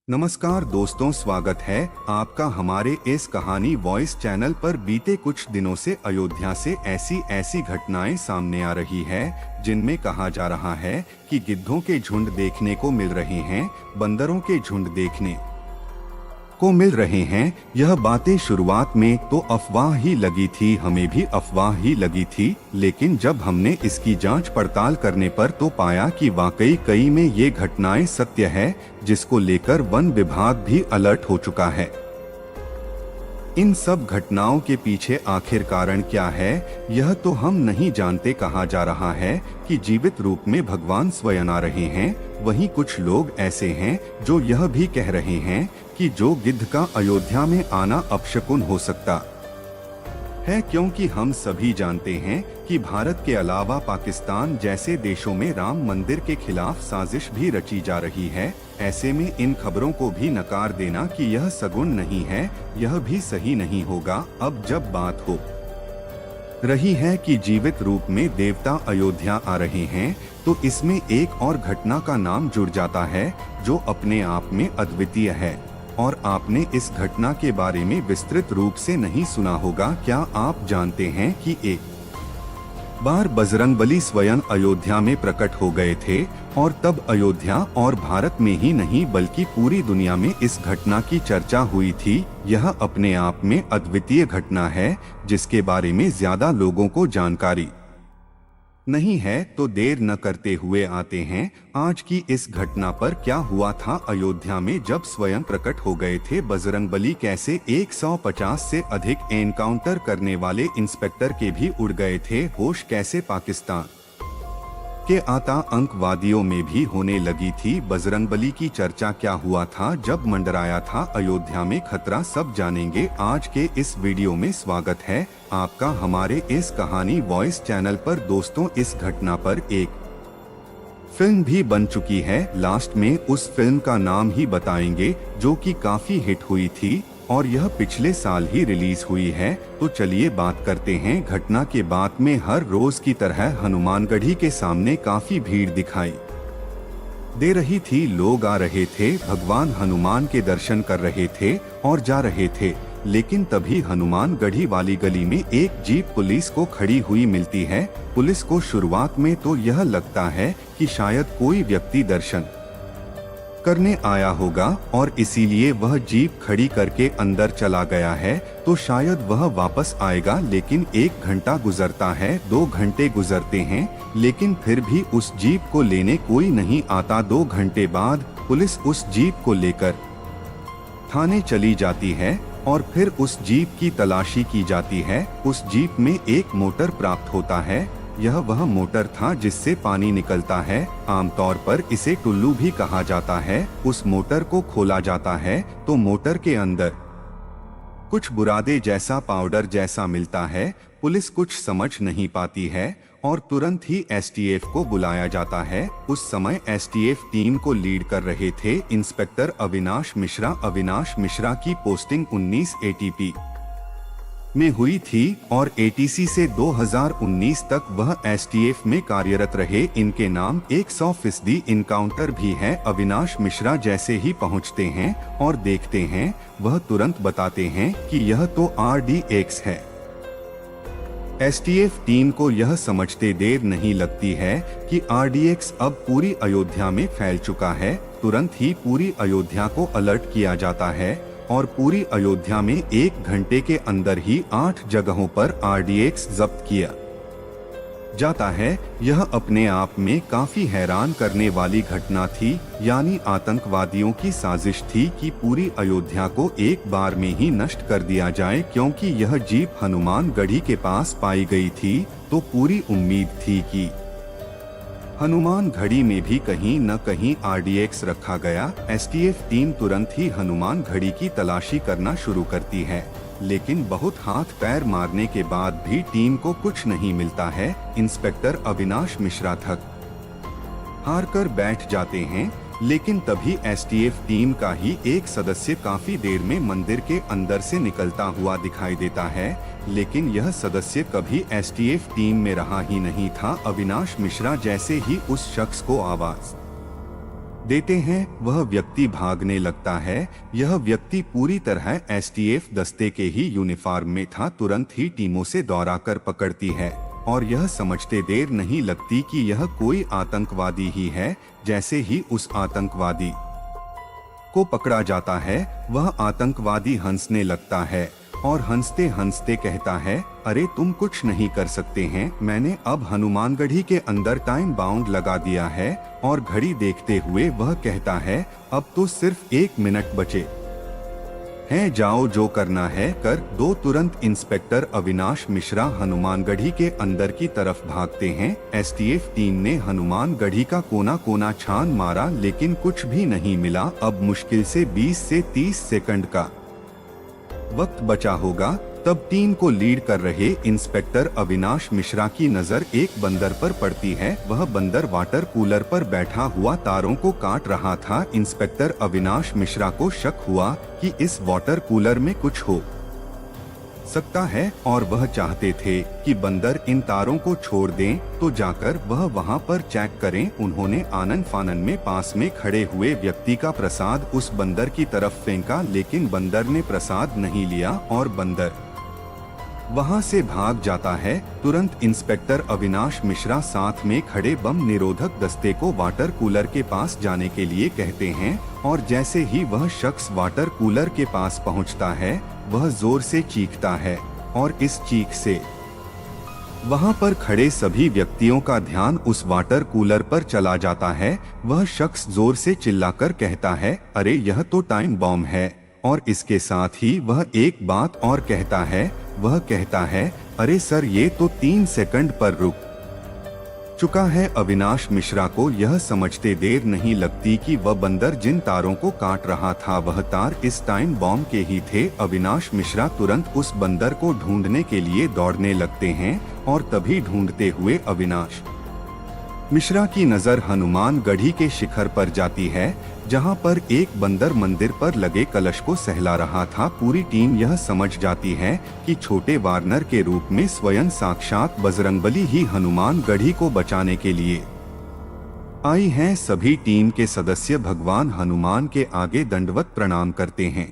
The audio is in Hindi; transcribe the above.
नमस्कार दोस्तों, स्वागत है आपका हमारे इस कहानी वॉइस चैनल पर। बीते कुछ दिनों से अयोध्या से ऐसी घटनाएं सामने आ रही है जिनमें कहा जा रहा है कि गिद्धों के झुंड देखने को मिल रहे हैं, बंदरों के झुंड देखने को मिल रहे हैं। यह बातें शुरुआत में तो अफवाह ही लगी थी, हमें भी अफवाह ही लगी थी, लेकिन जब हमने इसकी जांच पड़ताल करने पर तो पाया कि वाकई कई में ये घटनाएं सत्य है, जिसको लेकर वन विभाग भी अलर्ट हो चुका है। इन सब घटनाओं के पीछे आखिर कारण क्या है, यह तो हम नहीं जानते। कहा जा रहा है कि जीवित रूप में भगवान स्वयं आ रहे हैं। वहीं कुछ लोग ऐसे हैं जो यह भी कह रहे हैं कि जो गिद्ध का अयोध्या में आना अपशकुन हो सकता है, क्योंकि हम सभी जानते हैं कि भारत के अलावा पाकिस्तान जैसे देशों में राम मंदिर के खिलाफ साजिश भी रची जा रही है। ऐसे में इन खबरों को भी नकार देना कि यह सगुन नहीं है, यह भी सही नहीं होगा। अब जब बात हो रही है कि जीवित रूप में देवता अयोध्या आ रहे हैं, तो इसमें एक और घटना का नाम जुड़ जाता है जो अपने आप में अद्वितीय है, और आपने इस घटना के बारे में विस्तृत रूप से नहीं सुना होगा। क्या आप जानते हैं कि एक बार बजरंगबली स्वयं अयोध्या में प्रकट हो गए थे, और तब अयोध्या और भारत में ही नहीं बल्कि पूरी दुनिया में इस घटना की चर्चा हुई थी। यह अपने आप में अद्वितीय घटना है जिसके बारे में ज्यादा लोगों को जानकारी नहीं है। तो देर न करते हुए आते हैं आज की इस घटना पर। क्या हुआ था अयोध्या में जब स्वयं प्रकट हो गए थे बजरंगबली? कैसे 150 से अधिक एनकाउंटर करने वाले इंस्पेक्टर के भी उड़ गए थे होश? कैसे पाकिस्तान के आतंकवादियों में भी होने लगी थी बजरंगबली की चर्चा? क्या हुआ था जब मंडराया था अयोध्या में खतरा? सब जानेंगे आज के इस वीडियो में। स्वागत है आपका हमारे इस कहानी वॉइस चैनल पर। दोस्तों, इस घटना पर एक फिल्म भी बन चुकी है। लास्ट में उस फिल्म का नाम ही बताएंगे जो कि काफी हिट हुई थी, और यह पिछले साल ही रिलीज हुई है। तो चलिए बात करते हैं घटना के। बाद में हर रोज की तरह हनुमानगढ़ी के सामने काफी भीड़ दिखाई दे रही थी। लोग आ रहे थे, भगवान हनुमान के दर्शन कर रहे थे और जा रहे थे। लेकिन तभी हनुमानगढ़ी वाली गली में एक जीप पुलिस को खड़ी हुई मिलती है। पुलिस को शुरुआत में तो यह लगता है कि शायद कोई व्यक्ति दर्शन करने आया होगा और इसीलिए वह जीप खड़ी करके अंदर चला गया है, तो शायद वह वापस आएगा। लेकिन 1 घंटा गुजरता है, 2 घंटे गुजरते हैं, लेकिन फिर भी उस जीप को लेने कोई नहीं आता। 2 घंटे बाद पुलिस उस जीप को लेकर थाने चली जाती है और फिर उस जीप की तलाशी की जाती है। उस जीप में एक मोटर प्राप्त होता है। यह वह मोटर था जिससे पानी निकलता है। आमतौर पर इसे टुल्लू भी कहा जाता है। उस मोटर को खोला जाता है तो मोटर के अंदर कुछ बुरादे जैसा पाउडर जैसा मिलता है। पुलिस कुछ समझ नहीं पाती है और तुरंत ही एसटीएफ को बुलाया जाता है। उस समय एसटीएफ टीम को लीड कर रहे थे इंस्पेक्टर अविनाश मिश्रा। अविनाश मिश्रा की पोस्टिंग 19 एटीपी में हुई थी और एटीसी से 2019 तक वह एसटीएफ में कार्यरत रहे। इनके नाम 100% इनकाउंटर भी है। अविनाश मिश्रा जैसे ही पहुंचते हैं और देखते हैं, वह तुरंत बताते हैं कि यह तो RDX है। एसटीएफ टीम को यह समझते देर नहीं लगती है कि RDX अब पूरी अयोध्या में फैल चुका है। तुरंत ही पूरी अयोध्या को अलर्ट किया जाता है और पूरी अयोध्या में 1 घंटे के अंदर ही 8 जगहों पर RDX जब्त किया जाता है। यह अपने आप में काफी हैरान करने वाली घटना थी। यानी आतंकवादियों की साजिश थी कि पूरी अयोध्या को एक बार में ही नष्ट कर दिया जाए। क्योंकि यह जीप हनुमानगढ़ी के पास पाई गई थी, तो पूरी उम्मीद थी कि हनुमानगढ़ी में भी कहीं न कहीं RDX रखा गया। एसटीएफ टीम तुरंत ही हनुमानगढ़ी की तलाशी करना शुरू करती है, लेकिन बहुत हाथ पैर मारने के बाद भी टीम को कुछ नहीं मिलता है। इंस्पेक्टर अविनाश मिश्रा थक हार कर बैठ जाते हैं, लेकिन तभी एसटीएफ टीम का ही एक सदस्य काफी देर में मंदिर के अंदर से निकलता हुआ दिखाई देता है। लेकिन यह सदस्य कभी एसटीएफ टीम में रहा ही नहीं था। अविनाश मिश्रा जैसे ही उस शख्स को आवाज देते हैं, वह व्यक्ति भागने लगता है। यह व्यक्ति पूरी तरह एसटीएफ दस्ते के ही यूनिफॉर्म में था। तुरंत ही टीमों से दौड़ा कर पकड़ती है और यह समझते देर नहीं लगती कि यह कोई आतंकवादी ही है। जैसे ही उस आतंकवादी को पकड़ा जाता है, वह आतंकवादी हंसने लगता है और हंसते हंसते कहता है, अरे तुम कुछ नहीं कर सकते हैं, मैंने अब हनुमानगढ़ी के अंदर टाइम बाउंड लगा दिया है। और घड़ी देखते हुए वह कहता है, अब तो सिर्फ 1 मिनट बचे हैं, जाओ जो करना है कर दो। तुरंत इंस्पेक्टर अविनाश मिश्रा हनुमानगढ़ी के अंदर की तरफ भागते हैं। एसटीएफ टीम ने हनुमानगढ़ी का कोना कोना छान मारा, लेकिन कुछ भी नहीं मिला। अब मुश्किल से 20 से 30 सेकंड का वक्त बचा होगा। तब टीम को लीड कर रहे इंस्पेक्टर अविनाश मिश्रा की नजर एक बंदर पर पड़ती है। वह बंदर वाटर कूलर पर बैठा हुआ तारों को काट रहा था। इंस्पेक्टर अविनाश मिश्रा को शक हुआ कि इस वाटर कूलर में कुछ हो सकता है और वह चाहते थे कि बंदर इन तारों को छोड़ दें तो जाकर वह वहां पर चेक करें। उन्होंने आनन फानन में पास में खड़े हुए व्यक्ति का प्रसाद उस बंदर की तरफ फेंका, लेकिन बंदर ने प्रसाद नहीं लिया और बंदर वहां से भाग जाता है। तुरंत इंस्पेक्टर अविनाश मिश्रा साथ में खड़े बम निरोधक दस्ते को वाटर कूलर के पास जाने के लिए कहते हैं और जैसे ही वह शख्स वाटर कूलर के पास पहुंचता है, वह जोर से चीखता है और इस चीख से वहां पर खड़े सभी व्यक्तियों का ध्यान उस वाटर कूलर पर चला जाता है। वह शख्स जोर से चिल्लाकर कहता है, अरे यह तो टाइम बॉम्ब है। और इसके साथ ही वह एक बात और कहता है, वह कहता है, अरे सर ये तो 3 सेकंड पर रुक चुका है। अविनाश मिश्रा को यह समझते देर नहीं लगती कि वह बंदर जिन तारों को काट रहा था, वह तार इस टाइम बॉम्ब के ही थे। अविनाश मिश्रा तुरंत उस बंदर को ढूंढने के लिए दौड़ने लगते हैं और तभी ढूंढते हुए अविनाश मिश्रा की नजर हनुमानगढ़ी के शिखर पर जाती है, जहां पर एक बंदर मंदिर पर लगे कलश को सहला रहा था। पूरी टीम यह समझ जाती है कि छोटे वार्नर के रूप में स्वयं साक्षात बजरंगबली ही हनुमानगढ़ी को बचाने के लिए आई हैं। सभी टीम के सदस्य भगवान हनुमान के आगे दंडवत प्रणाम करते हैं।